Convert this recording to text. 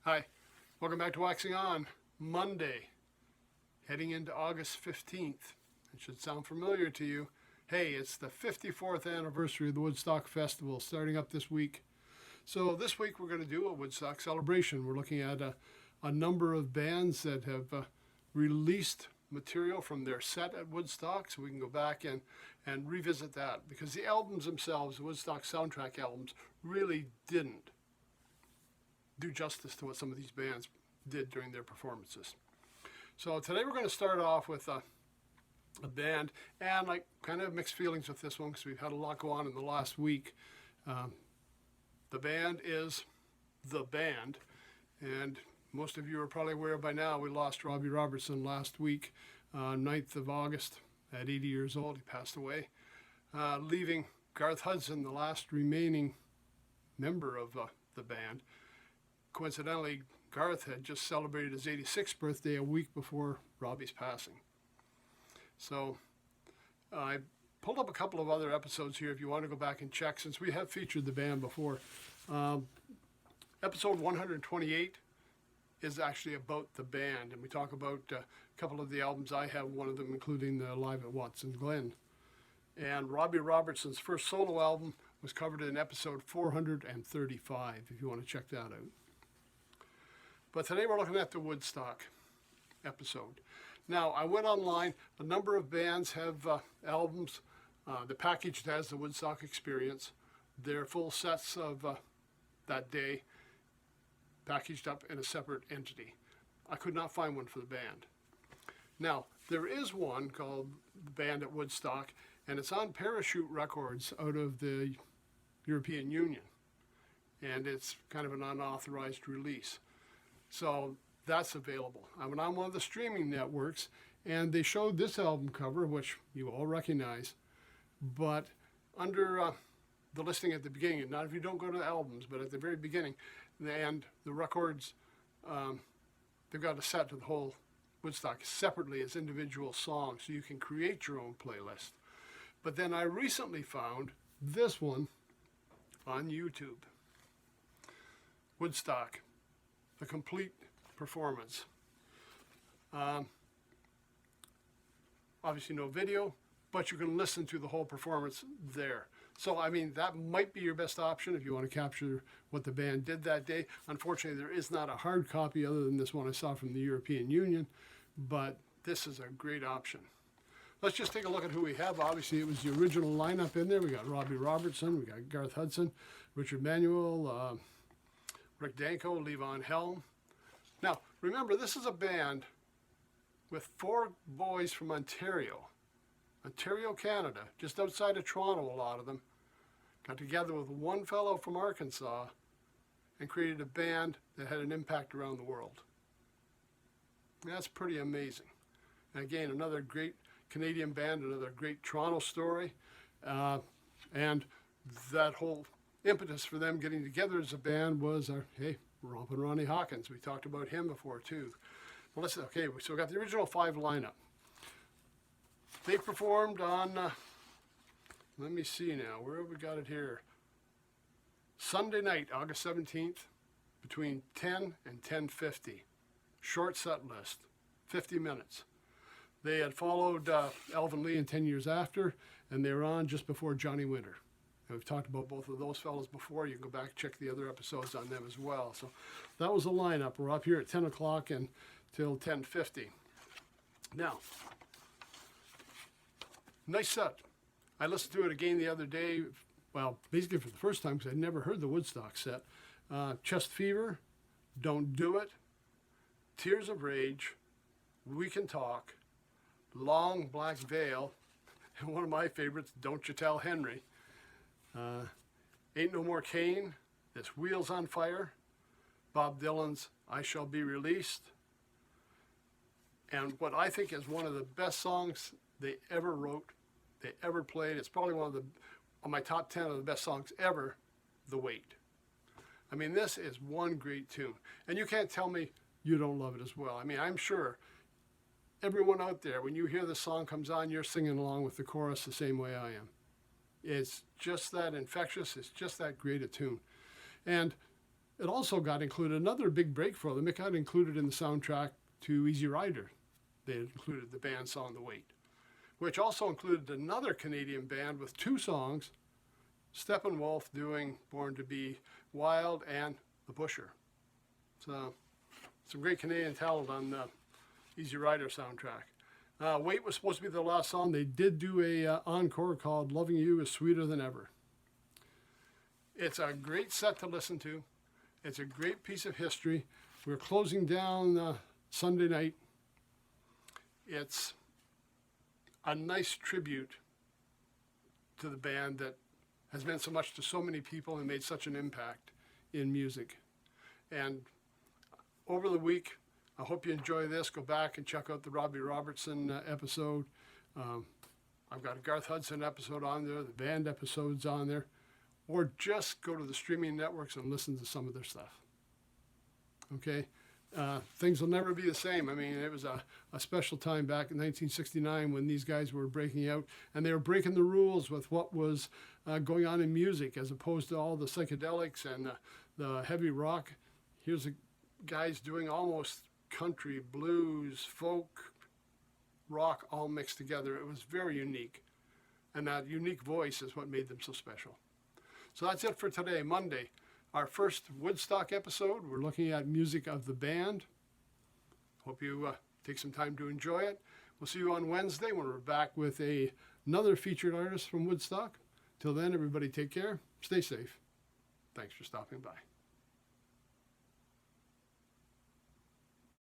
Hi, welcome back to Waxing On. Monday, heading into August 15th. It should sound familiar to you. Hey, it's the 54th anniversary of the Woodstock Festival starting up this week. So this week we're going to do a Woodstock celebration. We're looking at a number of bands that have released material from their set at Woodstock, so we can go back and revisit that, because the albums themselves, the Woodstock soundtrack albums, really didn't do justice to what some of these bands did during their performances. So today we're going to start off with a band, and like kind of mixed feelings with this one because we've had a lot go on in the last week. The band is The Band, and most of you are probably aware by now we lost Robbie Robertson last week, 9th of August at 80 years old. He passed away, leaving Garth Hudson, the last remaining member of the band. Coincidentally, Garth had just celebrated his 86th birthday a week before Robbie's passing. So I pulled up a couple of other episodes here if you want to go back and check, since we have featured the band before. Episode 128 is actually about the band, and we talk about a couple of the albums I have, one of them including the Live at Watson Glen. And Robbie Robertson's first solo album was covered in episode 435, if you want to check that out. But today we're looking at the Woodstock episode. Now, I went online. A number of bands have albums. The package has the Woodstock Experience. They're full sets of that day, packaged up in a separate entity. I could not find one for the band. Now, there is one called The Band at Woodstock, and it's on Parachute Records out of the European Union. And it's kind of an unauthorized release. So that's available. I went on one of the streaming networks, and they showed this album cover, which you all recognize, but under the listing at the beginning, not if you don't go to the albums, but at the very beginning, and the records, they've got a set of the whole Woodstock separately as individual songs, so you can create your own playlist. But then I recently found this one on YouTube. Woodstock, the complete performance. Obviously no video, but you can listen to the whole performance there. So, I mean, that might be your best option if you want to capture what the band did that day. Unfortunately, there is not a hard copy other than this one I saw from the European Union, but this is a great option. Let's just take a look at who we have. Obviously, it was the original lineup in there. We got Robbie Robertson, we got Garth Hudson, Richard Manuel, Rick Danko, Levon Helm. Now, remember, this is a band with 4 boys from Ontario, Canada, just outside of Toronto, a lot of them, got together with one fellow from Arkansas and created a band that had an impact around the world. That's pretty amazing. And again, another great Canadian band, another great Toronto story, and that whole impetus for them getting together as a band was Rompin' Ronnie Hawkins. We talked about him before too. Well, so we got the original 5 lineup. They performed on, let me see now, where have we got it here? Sunday night, August 17th, between 10 and 10:50. Short set list, 50 minutes. They had followed Alvin Lee in 10 Years After, and they were on just before Johnny Winter. And we've talked about both of those fellows before. You can go back and check the other episodes on them as well. So that was the lineup. We're up here at 10 o'clock until 10:50. Now, nice set. I listened to it again the other day, well, basically for the first time because I'd never heard the Woodstock set. Chest Fever, Don't Do It, Tears of Rage, We Can Talk, Long Black Veil, and one of my favorites, Don't You Tell Henry. Ain't No More Cain, This Wheels on Fire, Bob Dylan's I Shall Be Released, and what I think is one of the best songs they ever wrote, they ever played. It's probably on my top 10 of the best songs ever, The Wait. I mean, this is one great tune, and you can't tell me you don't love it as well. I mean, I'm sure everyone out there, when you hear the song comes on, you're singing along with the chorus the same way I am. It's just that infectious. It's just that great a tune. And it also got included, another big break for them, it got included in the soundtrack to Easy Rider. They included the band song The Wait, which also included another Canadian band with 2 songs, Steppenwolf doing Born to Be Wild and The Busher. So some great Canadian talent on the Easy Rider soundtrack. Wait was supposed to be the last song. They did do a encore called Loving You is Sweeter Than Ever. It's a great set to listen to. It's a great piece of history. We're closing down Sunday night. It's a nice tribute to the band that has meant so much to so many people and made such an impact in music. And over the week, I hope you enjoy this. Go back and check out the Robbie Robertson episode. I've got a Garth Hudson episode on there, the band episodes on there, or just go to the streaming networks and listen to some of their stuff. Okay? Things will never be the same. I mean, it was a special time back in 1969 when these guys were breaking out, and they were breaking the rules with what was going on in music, as opposed to all the psychedelics and the heavy rock. Here's the guys doing almost country, blues, folk, rock, all mixed together. It was very unique, and that unique voice is what made them so special. So that's it for today, Monday. Our first Woodstock episode. We're looking at music of the band. Hope you take some time to enjoy it. We'll see you on Wednesday when we're back with another featured artist from Woodstock. Till then, everybody take care. Stay safe. Thanks for stopping by.